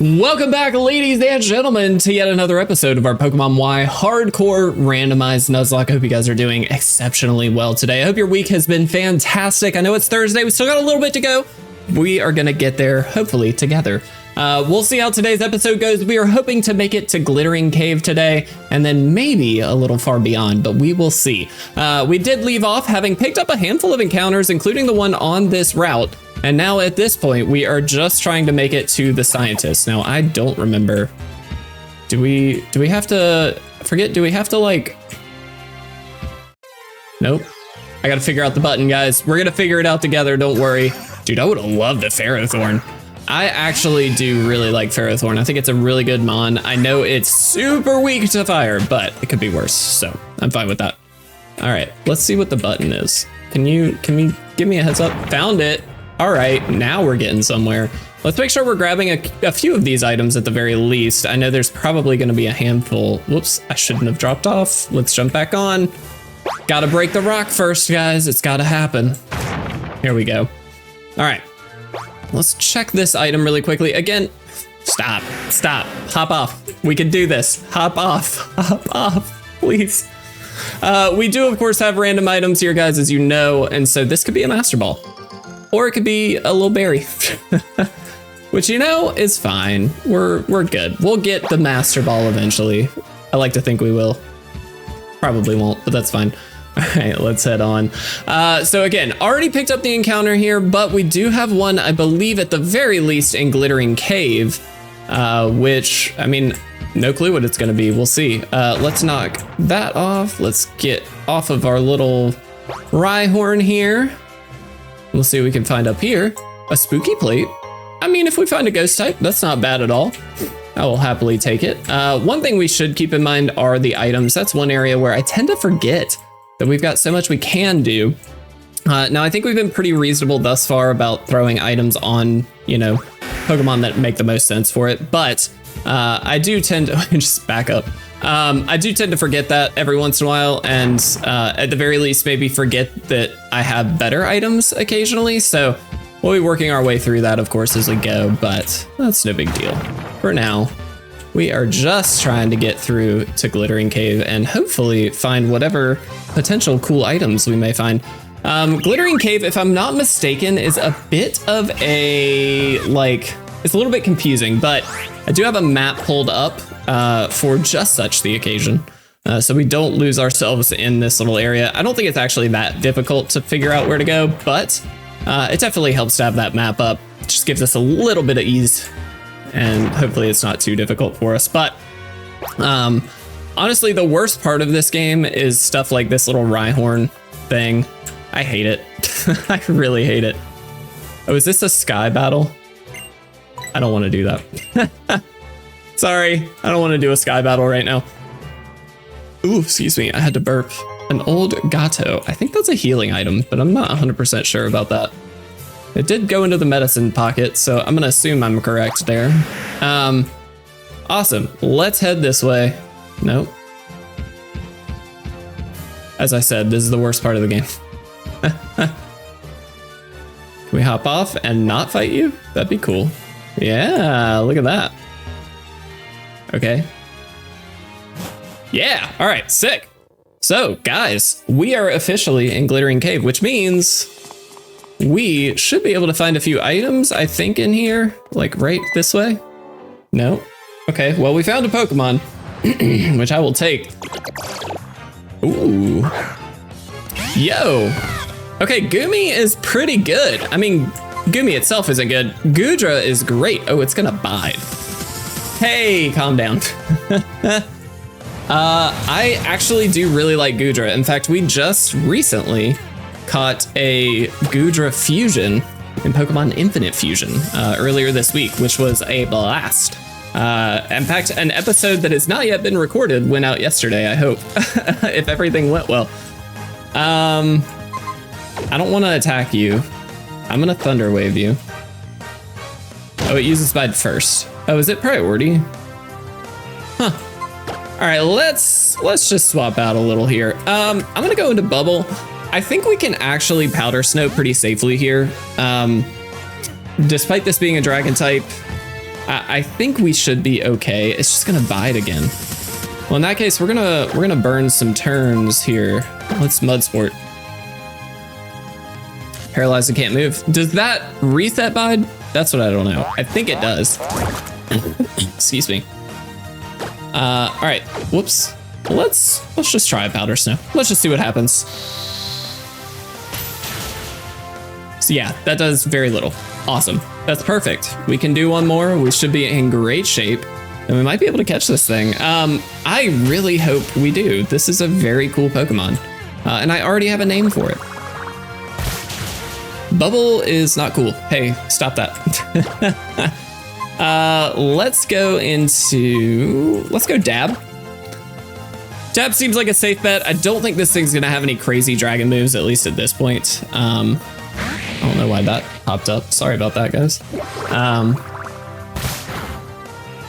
Welcome back, ladies and gentlemen, to yet another episode of our Pokemon Y Hardcore Randomized Nuzlocke. I hope you guys are doing exceptionally well today. I hope your week has been fantastic. I know it's Thursday. We still got a little bit to go. We are going to get there, hopefully, together. We'll see how today's episode goes. We are hoping to make it to Glittering Cave today, and then maybe a little far beyond, but we will see. We did leave off having picked up a handful of encounters, including the one on this route. And now at this point, we are just trying to make it to the scientist. Now, I don't remember. Do we have to, do we have to like, nope. I gotta figure out the button, guys. We're gonna figure it out together, don't worry. Dude, I would've loved a Ferrothorn. I actually do really like Ferrothorn. I think it's a really good mon. I know it's super weak to fire, but it could be worse, so I'm fine with that. All right, let's see what the button is. Can you give me a heads up? Found it. All right, now we're getting somewhere. Let's make sure we're grabbing a few of these items at the very least. I know there's probably gonna be a handful. Whoops, I shouldn't have dropped off. Let's jump back on. Gotta break the rock first, guys. It's gotta happen. Here we go. All right, let's check this item really quickly. Again, stop, hop off. We can do this, hop off, please. We do, of course, have random items here, guys, as you know, and so this could be a Master Ball. Or it could be a little berry, which, you know, is fine. We're good. We'll get the Master Ball eventually. I like to think we will. Probably won't, but that's fine. All right, let's head on. So again, already picked up the encounter here, but we do have one, I believe, at the very least in Glittering Cave, which, I mean, no clue what it's gonna be. We'll see. Let's knock that off. Let's get off of our little Rhyhorn here. We'll see what we can find up here. A spooky plate. I mean, if we find a ghost type, that's not bad at all. I will happily take it. One thing we should keep in mind are the items. That's one area where I tend to forget that we've got so much we can do. Now, I think we've been pretty reasonable thus far about throwing items on, you know, Pokemon that make the most sense for it. But I do tend to just back up. I do tend to forget that every once in a while, and at the very least, maybe forget that I have better items occasionally. So we'll be working our way through that, of course, as we go, but that's no big deal. For now, we are just trying to get through to Glittering Cave and hopefully find whatever potential cool items we may find. Glittering Cave, if I'm not mistaken, is a bit of a, like, it's a little bit confusing, but I do have a map pulled up for just such the occasion, so we don't lose ourselves in this little area. I don't think it's actually that difficult to figure out where to go, but it definitely helps to have that map up. It just gives us a little bit of ease, and hopefully it's not too difficult for us. But honestly, the worst part of this game is stuff like this little Rhyhorn thing. I hate it. I really hate it. Oh, is this a sky battle? I don't want to do that. Sorry, I don't want to do a sky battle right now. Ooh, excuse me, I had to burp. An old Gato. I think that's a healing item, but I'm not 100% sure about that. It did go into the medicine pocket, so I'm gonna assume I'm correct there. Awesome, let's head this way. Nope. As I said, this is the worst part of the game. Can we hop off and not fight you? That'd be cool. Yeah, look at that. Okay. Yeah, all right, sick. So, guys, we are officially in Glittering Cave, which means we should be able to find a few items, I think, in here, like right this way. No? Okay, well, we found a Pokemon, which I will take. Ooh. Yo. Okay, Gumi is pretty good. I mean, Gumi itself isn't good. Gudra is great. Oh, it's gonna bide. Hey, calm down. I actually do really like Gudra. In fact, we just recently caught a Gudra fusion in Pokemon Infinite Fusion earlier this week, which was a blast. In fact, an episode that has not yet been recorded went out yesterday, I hope, if everything went well. I don't want to attack you. I'm gonna Thunder Wave you. Oh, it uses Bide first. Oh, is it priority? Huh. All right, let's just swap out a little here. I'm gonna go into Bubble. I think we can actually Powder Snow pretty safely here. Despite this being a Dragon type, I think we should be okay. It's just gonna bite again. Well, in that case, we're gonna burn some turns here. Let's mud sport. Paralyzed and can't move. Does that reset bide? That's what I don't know. I think it does. Excuse me. All right. Whoops. Let's just try a powder snow. Let's just see what happens. So yeah, that does very little. Awesome. That's perfect. We can do one more. We should be in great shape, and we might be able to catch this thing. I really hope we do. This is a very cool Pokemon, and I already have a name for it. Bubble is not cool. Hey, stop that. Let's go Dab. Dab seems like a safe bet. I don't think this thing's gonna have any crazy dragon moves, at least at this point. I don't know why that popped up. Sorry about that, guys.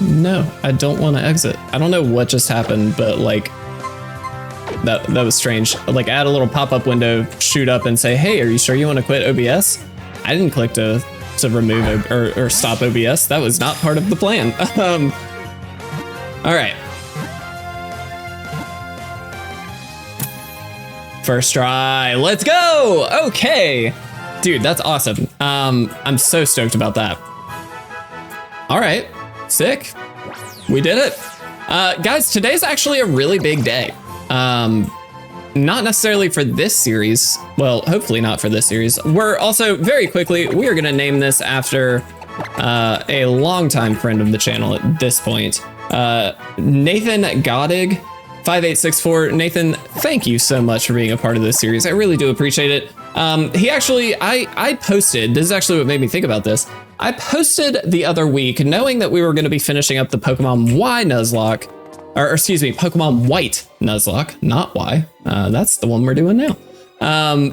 No, I don't want to exit. I don't know what just happened, but like, that was strange. Like, add a little pop-up window, shoot up and say, hey, are you sure you want to quit OBS? I didn't click to remove or stop OBS. That was not part of the plan. All right. First try, let's go. Okay. Dude, that's awesome. I'm so stoked about that. All right, sick. We did it. Guys, today's actually a really big day. Not necessarily for this series. Well, hopefully not for this series. We're also, very quickly, we are gonna name this after a longtime friend of the channel at this point. Nathan Godig, 5864. Nathan, thank you so much for being a part of this series. I really do appreciate it. He actually, I posted, this is actually what made me think about this. I posted the other week, knowing that we were gonna be finishing up the Pokemon Y Nuzlocke, or excuse me, Pokemon White Nuzlocke, not Y. That's the one we're doing now.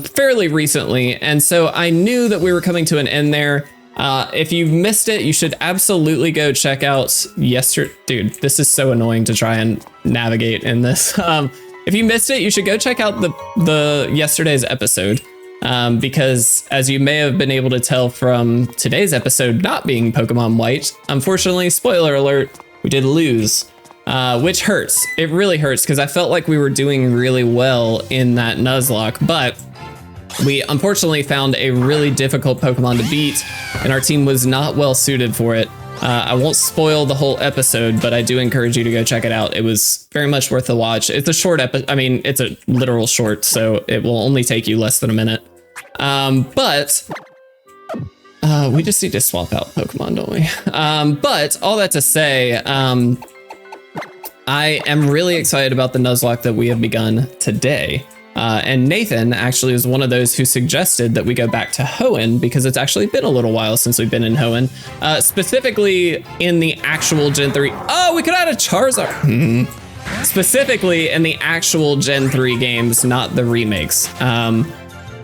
Fairly recently, and so I knew that we were coming to an end there. If you've missed it, you should absolutely go check out yesterday. Dude, this is so annoying to try and navigate in this. If you missed it, you should go check out the yesterday's episode. Because as you may have been able to tell from today's episode not being Pokemon White, unfortunately, spoiler alert, we did lose. Which hurts. It really hurts because I felt like we were doing really well in that Nuzlocke, but we unfortunately found a really difficult Pokemon to beat, and our team was not well suited for it. I won't spoil the whole episode, but I do encourage you to go check it out. It was very much worth the watch. It's a short episode. I mean, it's a literal short, so it will only take you less than a minute. But we just need to swap out Pokemon, don't we? But all that to say, I am really excited about the Nuzlocke that we have begun today. And Nathan actually was one of those who suggested that we go back to Hoenn because it's actually been a little while since we've been in Hoenn, specifically in the actual Gen 3. Oh, we could add a Charizard. Specifically in the actual Gen 3 games, not the remakes,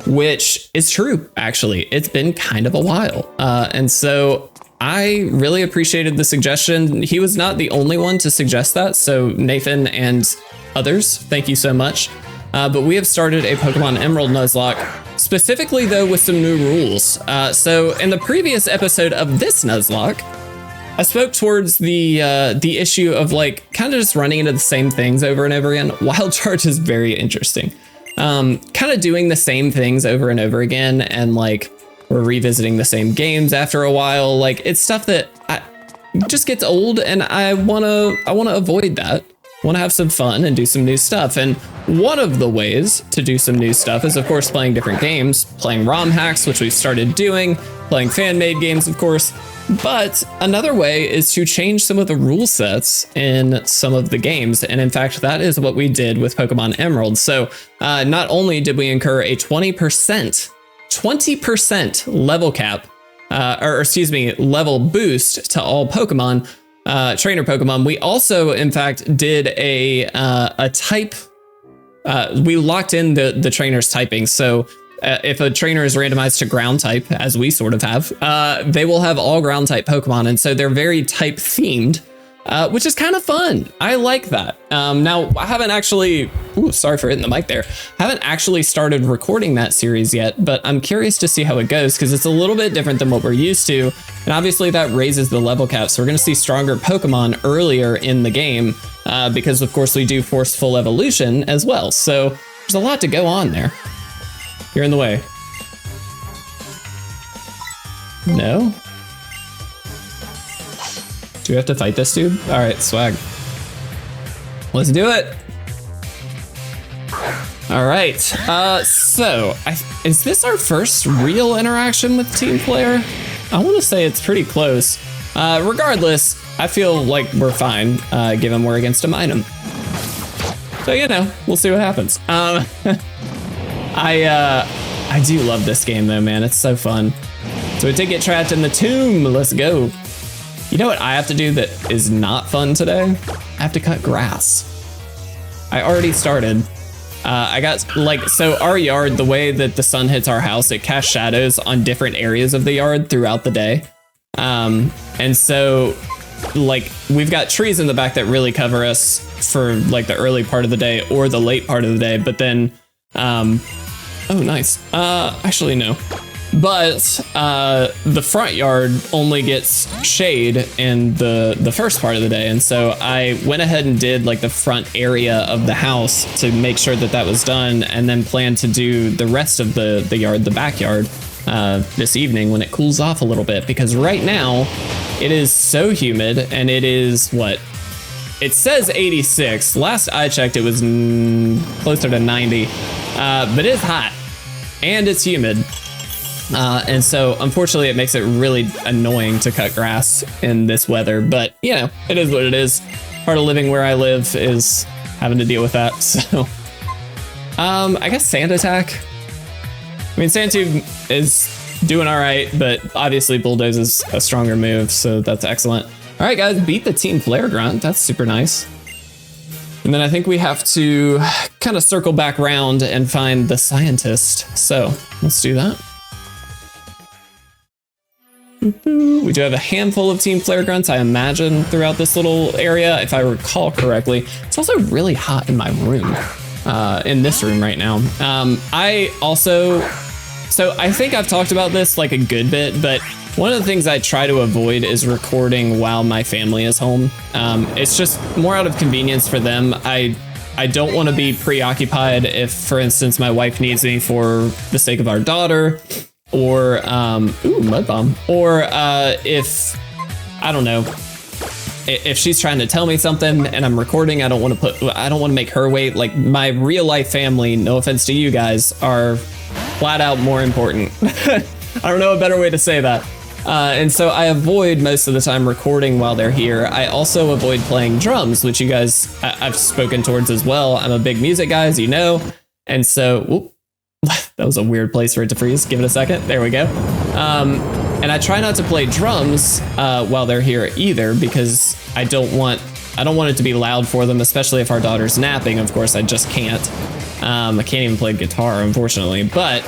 which is true, actually. It's been kind of a while. And so I really appreciated the suggestion. He was not the only one to suggest that. So Nathan and others, thank you so much. But we have started a Pokemon Emerald Nuzlocke, specifically though with some new rules. So in the previous episode of this Nuzlocke, I spoke towards the issue of like kind of just running into the same things over and over again. Wild Charge is very interesting. Kind of doing the same things over and over again, and like we're revisiting the same games after a while. Like it's stuff that just gets old, and I wanna avoid that. Want to have some fun and do some new stuff. And one of the ways to do some new stuff is, of course, playing different games, playing ROM hacks, which we've started doing, playing fan-made games, of course. But another way is to change some of the rule sets in some of the games. And in fact, that is what we did with Pokemon Emerald. So not only did we incur a 20% level cap, or excuse me, level boost to all Pokemon, trainer Pokemon, we also, in fact, did a type. We locked in the trainer's typing. So if a trainer is randomized to ground type, as we sort of have, they will have all ground type Pokemon. And so they're very type themed. which is kind of fun. I like that. Now, I haven't actually, sorry for hitting the mic there. Haven't actually started recording that series yet, but I'm curious to see how it goes because it's a little bit different than what we're used to. And obviously that raises the level cap. So we're going to see stronger Pokemon earlier in the game because, of course, we do forceful evolution as well. So there's a lot to go on there. You're in the way. No? Do we have to fight this dude? All right, swag. Let's do it. All right, so is this our first real interaction with Team Player? I want to say it's pretty close. Regardless, I feel like we're fine, given we're against a Minun. So, you know, we'll see what happens. I do love this game though, man. It's so fun. So we did get trapped in the tomb. Let's go. You know what I have to do that is not fun today? I have to cut grass. I already started. I got so our yard, the way that the sun hits our house, it casts shadows on different areas of the yard throughout the day. And so we've got trees in the back that really cover us for like the early part of the day or the late part of the day. But then, oh, nice. Actually, no. But the front yard only gets shade in the first part of the day. And so I went ahead and did like the front area of the house to make sure that that was done, and then plan to do the rest of the yard, the backyard, this evening when it cools off a little bit. Because right now it is so humid, and it is what? It says 86. Last I checked, it was closer to 90. But it's hot and it's humid. And so unfortunately it makes it really annoying to cut grass in this weather, but you know, it is what it is. Part of living where I live is having to deal with that. So, I guess Sand Attack. I mean, Sandtube is doing all right, but obviously Bulldoze is a stronger move. So that's excellent. All right, guys, beat the Team Flare Grunt. That's super nice. And then I think we have to kind of circle back round and find the scientist. So let's do that. We do have a handful of Team Flare Grunts, I imagine, throughout this little area, if I recall correctly. It's also really hot in my room, in this room right now. So I think I've talked about this like a good bit, but one of the things I try to avoid is recording while my family is home. It's just more out of convenience for them. I don't want to be preoccupied if, for instance, my wife needs me for the sake of our daughter, or mud bomb, or if I don't know, if she's trying to tell me something and I'm recording, I don't want to make her wait. Like, my real life family, no offense to you guys, are flat out more important. I don't know a better way to say that. And so I avoid most of the time recording while they're here. I also avoid playing drums, which you guys I've spoken towards as well. I'm a big music guy, as you know, and so that was a weird place for it to freeze. Give it a second. There we go. And I try not to play drums while they're here either, because I don't want it to be loud for them, especially if our daughter's napping. Of course, I just can't. I can't even play guitar, unfortunately. But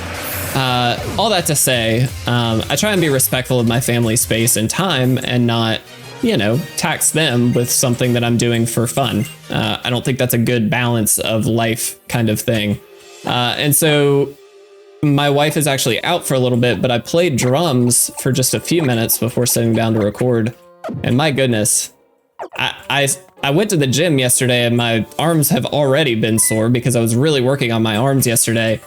all that to say, I try and be respectful of my family's space and time, and not, you know, tax them with something that I'm doing for fun. I don't think that's a good balance of life kind of thing. And so my wife is actually out for a little bit, but I played drums for just a few minutes before sitting down to record. And my goodness, I went to the gym yesterday and my arms have already been sore because I was really working on my arms yesterday.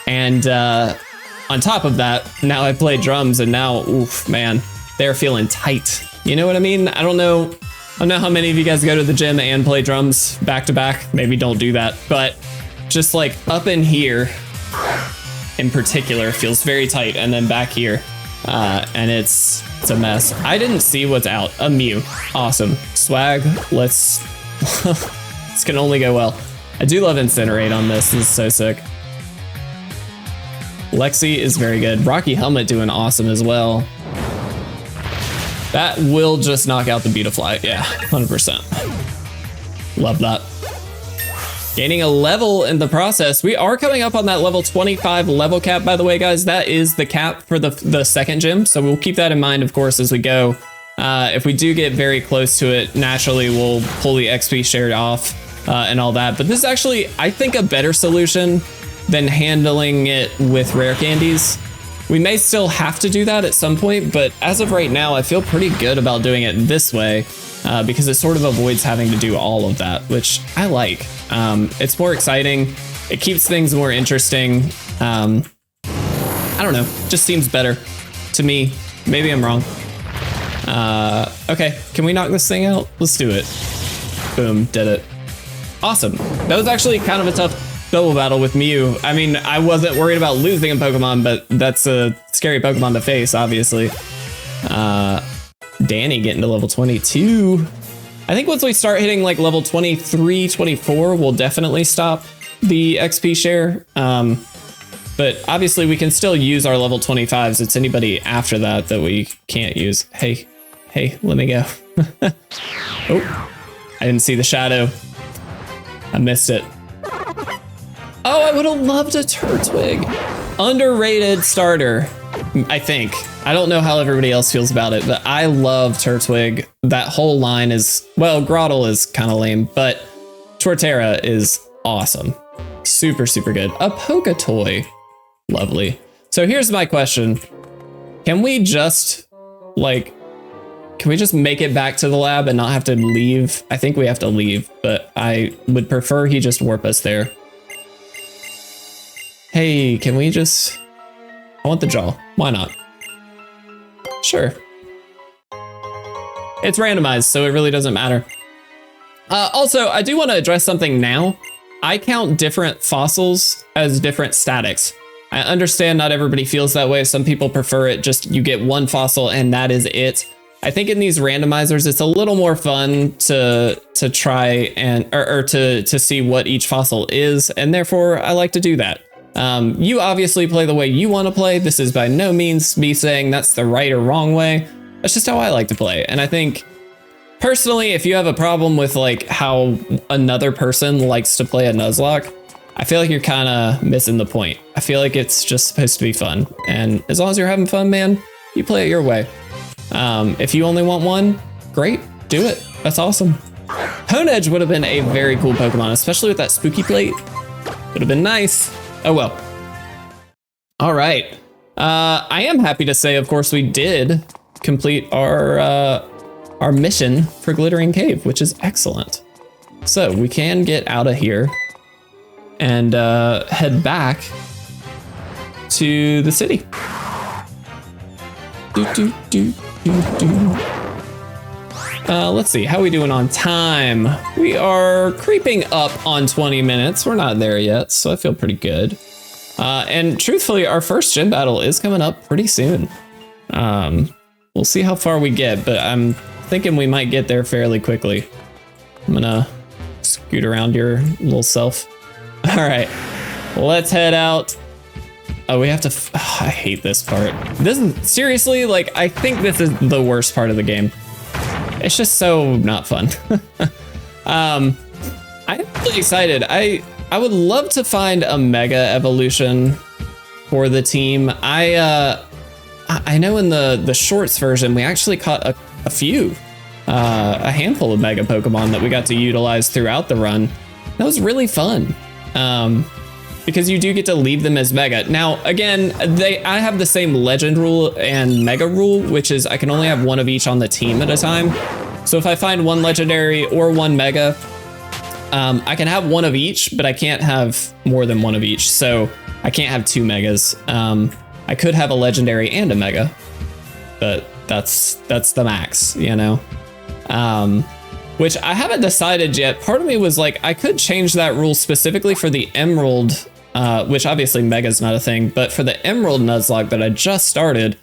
And on top of that, now I play drums, and now, oof, man, they're feeling tight. You know what I mean? I don't know how many of you guys go to the gym and play drums back to back. Maybe don't do that, but just like up in here in particular feels very tight, and then back here and it's a mess. I didn't see what's out. A Mew. Awesome. Swag. Let's this can only go well. I do love Incinerate on this. This is so sick. Lexi is very good. Rocky Helmet doing awesome as well. That will just knock out the Beautifly. Yeah, 100%. Love that. Gaining a level in the process. We are coming up on that level 25 level cap, by the way, guys. That is the cap for the second gym, so we'll keep that in mind, of course, as we go. If we do get very close to it, naturally we'll pull the XP shared off and all that. But this is actually, I think, a better solution than handling it with rare candies. We may still have to do that at some point, but as of right now, I feel pretty good about doing it this way because it sort of avoids having to do all of that, which I like. It's more exciting. It keeps things more interesting. I don't know, just seems better to me. Maybe I'm wrong. Okay, can we knock this thing out? Let's do it. Boom, did it. Awesome. That was actually kind of a tough double battle with Mew. I mean, I wasn't worried about losing a Pokemon, but that's a scary Pokemon to face, obviously. Danny getting to level 22. I think once we start hitting like level 23, 24, we'll definitely stop the XP share. But obviously we can still use our level 25s. It's anybody after that that we can't use. Hey, let me go. Oh, I didn't see the shadow. I missed it. Oh, I would have loved a Turtwig. Underrated starter, I think. I don't know how everybody else feels about it, but I love Turtwig. That whole line is, well, Grotle is kind of lame, but Torterra is awesome. Super, super good. A Poketoy. Lovely. So here's my question. Can we just make it back to the lab and not have to leave? I think we have to leave, but I would prefer he just warp us there. Hey, can we just... I want the jaw. Why not? Sure. It's randomized, so it really doesn't matter. Also, I do want to address something now. I count different fossils as different statics. I understand not everybody feels that way. Some people prefer it just you get one fossil and that is it. I think in these randomizers, it's a little more fun to try and or to see what each fossil is, and therefore I like to do that. You obviously play the way you want to play. This is by no means me saying that's the right or wrong way. That's just how I like to play. And I think personally, if you have a problem with like how another person likes to play a Nuzlocke, I feel like you're kind of missing the point. I feel like it's just supposed to be fun. And as long as you're having fun, man, you play it your way. If you only want one, great, do it. That's awesome. Honedge would have been a very cool Pokemon, especially with that spooky plate. Would have been nice. Oh well. All right. I am happy to say, of course, we did complete our mission for Glittering Cave, which is excellent. So we can get out of here and head back to the city. Let's see, how are we doing on time? We are creeping up on 20 minutes. We're not there yet, so I feel pretty good. And truthfully, our first gym battle is coming up pretty soon. We'll see how far we get, but I'm thinking we might get there fairly quickly. I'm gonna scoot around your little self. All right, let's head out. Oh, we have to, I hate this part. This is, seriously, like, I think this is the worst part of the game. It's just so not fun. I'm really excited. I would love to find a mega evolution for the team. I know in the shorts version, we actually caught a few, a handful of mega Pokemon that we got to utilize throughout the run. That was really fun. Because you do get to leave them as mega. Now, again, I have the same legend rule and mega rule, which is I can only have one of each on the team at a time. So if I find one legendary or one mega, I can have one of each, but I can't have more than one of each. So I can't have two megas. I could have a legendary and a mega, but that's the max, you know? Which I haven't decided yet. Part of me was like, I could change that rule specifically for the Emerald, which obviously Mega's not a thing, but for the Emerald Nuzlocke that I just started,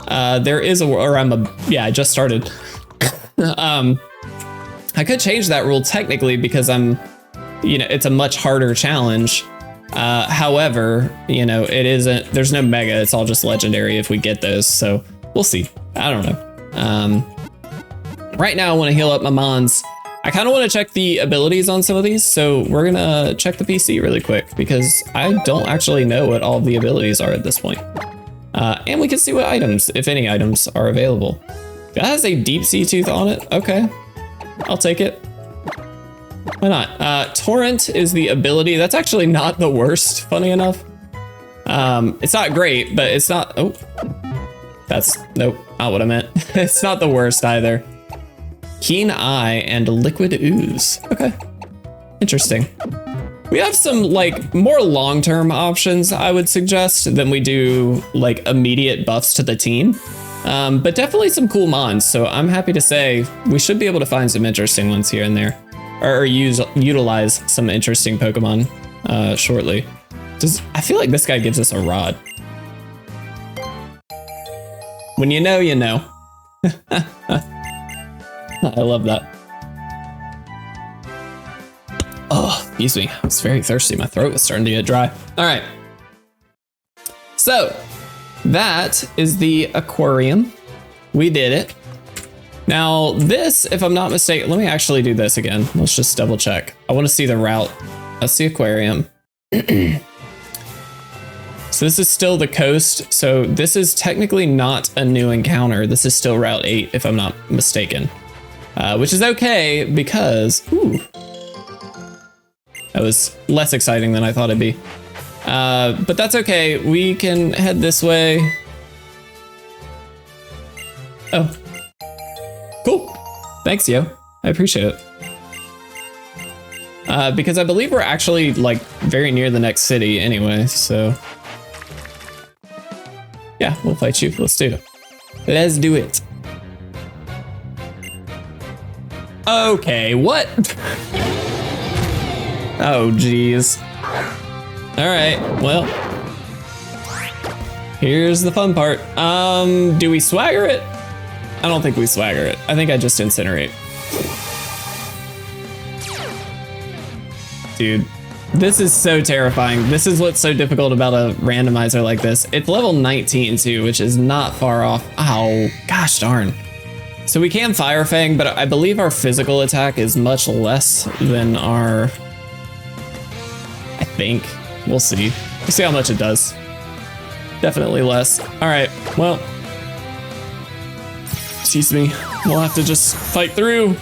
there is I just started. I could change that rule technically because it's a much harder challenge. However, it isn't, there's no Mega, it's all just legendary if we get those. So we'll see. I don't know. Right now I want to heal up my Mons. I kind of want to check the abilities on some of these, so we're gonna check the PC really quick because I don't actually know what all the abilities are at this point. And we can see what items, if any items, are available. That has a deep sea tooth on it. Okay, I'll take it. Why not? Torrent is the ability. That's actually not the worst, funny enough. It's not great, but it's not, oh, that's, nope, not what I meant. It's not the worst either. Keen Eye and Liquid Ooze. Okay, interesting. We have some like more long-term options, I would suggest, than we do like immediate buffs to the team. But definitely some cool mons. So I'm happy to say we should be able to find some interesting ones here and there, or utilize some interesting Pokemon shortly. I feel like this guy gives us a rod. When you know, you know. I love that. Oh, excuse me. I was very thirsty. My throat was starting to get dry. All right. So that is the aquarium. We did it. Now this, if I'm not mistaken, let me actually do this again. Let's just double check. I want to see the route. That's the aquarium. So this is still the coast. So this is technically not a new encounter. This is still Route 8, if I'm not mistaken. Which is okay because, ooh, that was less exciting than I thought it'd be. But that's okay. We can head this way. Oh, cool. Thanks, yo. I appreciate it. Because I believe we're actually like very near the next city anyway, so. Yeah, we'll fight you. Let's do it. Let's do it. Okay, what? Oh, geez. All right, well. Here's the fun part. Do we swagger it? I don't think we swagger it. I think I just incinerate. Dude. This is so terrifying. This is what's so difficult about a randomizer like this. It's level 19 too, which is not far off. Oh, gosh darn. So we can Fire Fang, but I believe our physical attack is much less than our, I think. We'll see. We'll see how much it does. Definitely less. All right, well, excuse me. We'll have to just fight through.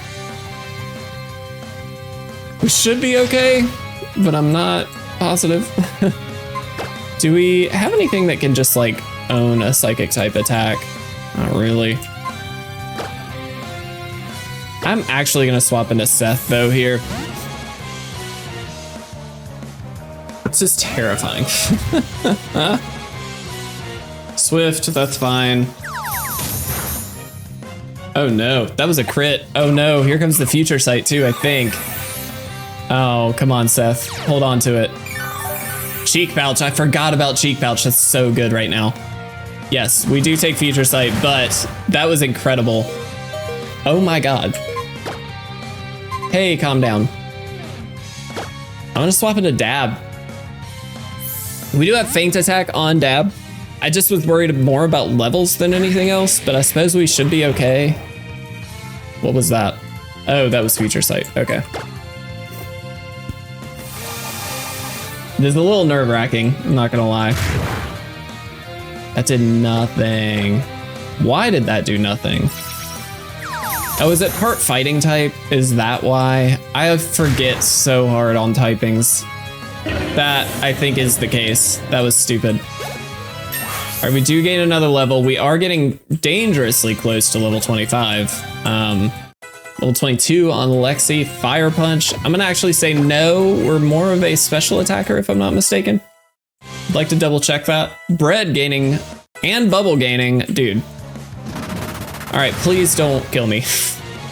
We should be okay, but I'm not positive. Do we have anything that can just like own a psychic type attack? Not really. I'm actually gonna swap into Seth though here. This is terrifying. Swift, that's fine. Oh no, that was a crit. Oh no, here comes the future sight too, I think. Oh, come on, Seth. Hold on to it. Cheek Pouch. I forgot about Cheek Pouch. That's so good right now. Yes, we do take Future Sight, but that was incredible. Oh my god. Hey, calm down. I'm gonna swap into Dab. We do have Feint Attack on Dab. I just was worried more about levels than anything else, but I suppose we should be okay. What was that? Oh, that was Future Sight. Okay. This is a little nerve-wracking, I'm not gonna lie. That did nothing. Why did that do nothing? Oh, is it part fighting type? Is that why? I forget so hard on typings. That, I think, is the case. That was stupid. All right, we do gain another level. We are getting dangerously close to level 25. Level 22 on Lexi, Fire Punch. I'm gonna actually say no, we're more of a special attacker if I'm not mistaken. I'd like to double check that. Bread gaining and bubble gaining, dude. All right, please don't kill me.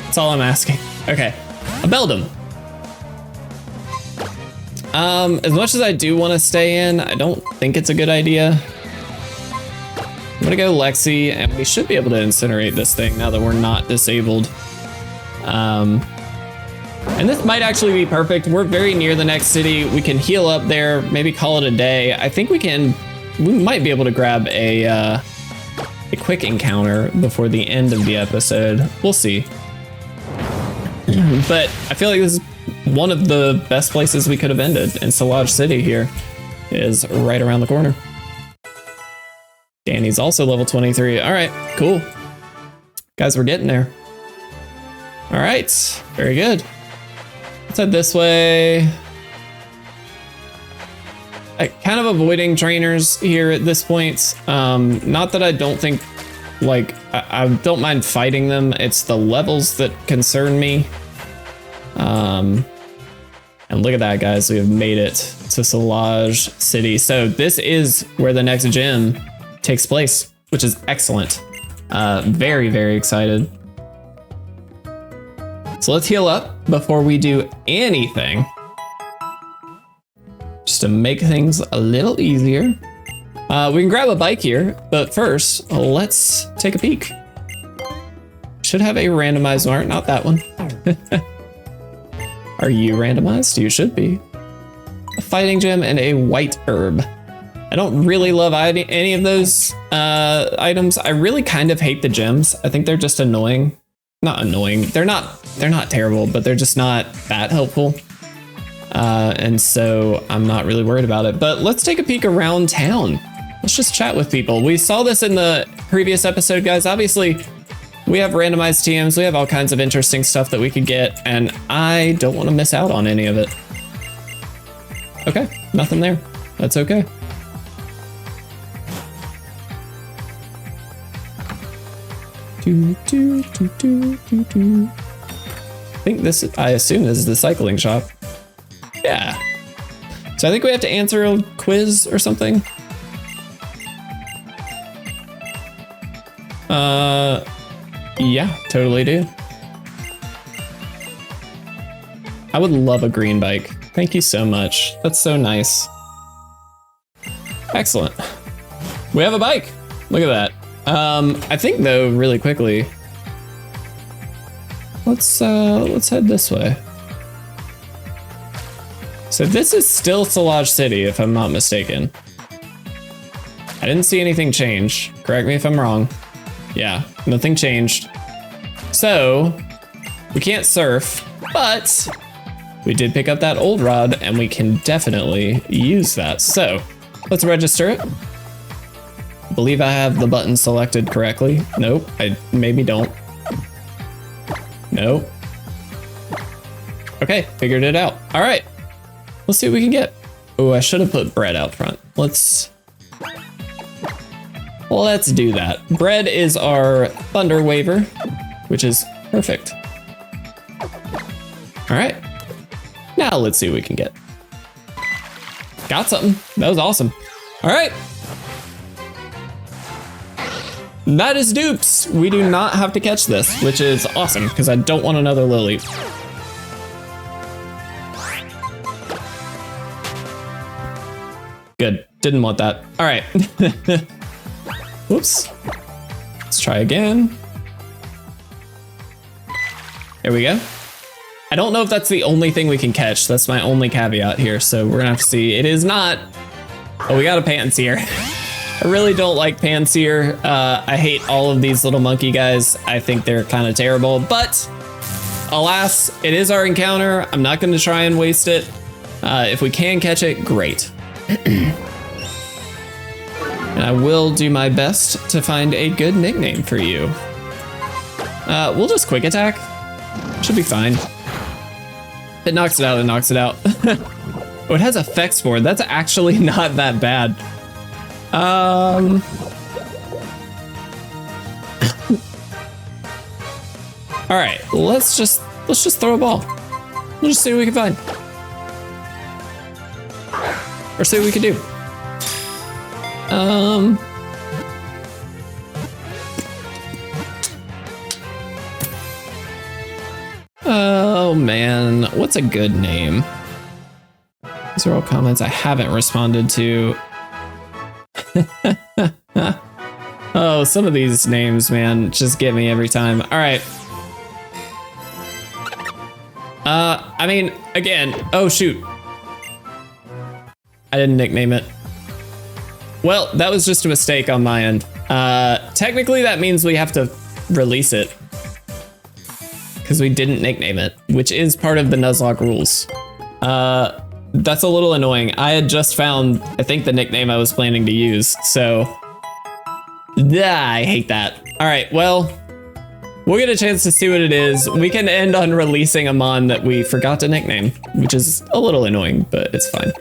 That's all I'm asking. Okay, a Beldum. As much as I do want to stay in, I don't think it's a good idea. I'm gonna go Lexi, and we should be able to incinerate this thing now that we're not disabled. And this might actually be perfect. We're very near the next city. We can heal up there, maybe call it a day. I think we might be able to grab a quick encounter before the end of the episode. We'll see. But I feel like this is one of the best places we could have ended, and Solage City here is right around the corner. Danny's also level 23. All right, cool. Guys, we're getting there. All right, very good. Let's head this way. Kind of avoiding trainers here at this point. Not that I don't think, like, I don't mind fighting them. It's the levels that concern me. And look at that, guys. We have made it to Solage City. So this is where the next gym takes place, which is excellent. Very, very excited. So let's heal up before we do anything, just to make things a little easier. We can grab a bike here, but first, let's take a peek. Should have a randomized art, not that one. Are you randomized? You should be. A fighting gem and a white herb. I don't really love any of those items. I really kind of hate the gems. I think they're just annoying. Not annoying. They're not terrible, but they're just not that helpful. And so I'm not really worried about it. But let's take a peek around town. Let's just chat with people. We saw this in the previous episode, guys. Obviously, we have randomized teams. We have all kinds of interesting stuff that we could get, and I don't want to miss out on any of it. Okay, nothing there. That's okay. I think this, I assume this is the cycling shop. Yeah. So I think we have to answer a quiz or something. Yeah, totally do. I would love a green bike. Thank you so much. That's so nice. Excellent. We have a bike. Look at that. I think though, really quickly, let's head this way. So this is still Solage City, if I'm not mistaken. I didn't see anything change. Correct me if I'm wrong. Yeah, nothing changed. So we can't surf, but we did pick up that old rod and we can definitely use that. So let's register it. I believe I have the button selected correctly. Nope, I maybe don't. Nope. Okay, figured it out. All right, let's see what we can get. Oh, I should have put bread out front. Let's do that. Bread is our thunder waver, which is perfect. All right, now let's see what we can get. Got something. That was awesome. All right. That is dupes. We do not have to catch this, which is awesome because I don't want another lily. Good, didn't want that. All right. Whoops. Let's try again. There we go. I don't know if that's the only thing we can catch. That's my only caveat here. So we're gonna have to see. It is not. Oh, we got a Panseer. I really don't like Panseer. I hate all of these little monkey guys. I think they're kind of terrible, but alas, it is our encounter. I'm not gonna try and waste it. If we can catch it, great. And I will do my best to find a good nickname for you. We'll just quick attack. Should be fine. If it knocks it out, it knocks it out. Oh, it has effects for it. That's actually not that bad. All right, let's just throw a ball. We'll just see what we can find. Or see what we can do. Oh man, what's a good name? These are all comments I haven't responded to. Oh, some of these names, man, just get me every time. All right. I mean, again, oh shoot. I didn't nickname it. Well, that was just a mistake on my end. Technically that means we have to release it because we didn't nickname it, which is part of the Nuzlocke rules. That's a little annoying. I had just found, I think, the nickname I was planning to use, so I hate that. All right, well, We'll get a chance to see what it is. We can end on releasing a mon that we forgot to nickname, which is a little annoying, but it's fine.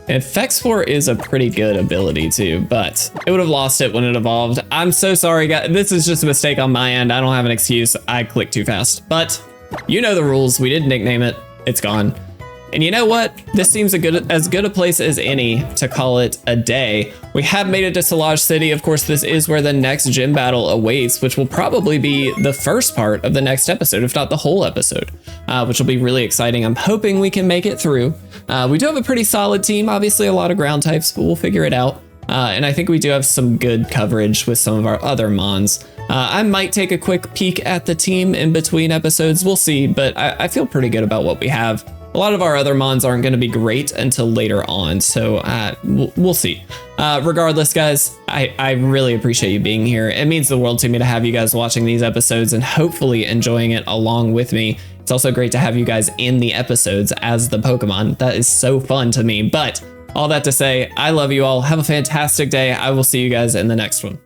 And Fexfor is a pretty good ability too, but it would have lost it when it evolved. I'm so sorry, guys. This is just a mistake on my end. I don't have an excuse. I clicked too fast, but you know the rules. We didn't nickname it. It's gone. And you know what? This seems as good a place as any to call it a day. We have made it to Solage City. Of course, this is where the next gym battle awaits, which will probably be the first part of the next episode, if not the whole episode, which will be really exciting. I'm hoping we can make it through. We do have a pretty solid team, obviously a lot of ground types, but we'll figure it out. And I think we do have some good coverage with some of our other mons. I might take a quick peek at the team in between episodes. We'll see, but I feel pretty good about what we have. A lot of our other mons aren't going to be great until later on, so we'll see. Regardless, guys, I really appreciate you being here. It means the world to me to have you guys watching these episodes and hopefully enjoying it along with me. It's also great to have you guys in the episodes as the Pokemon. That is so fun to me. But all that to say, I love you all. Have a fantastic day. I will see you guys in the next one.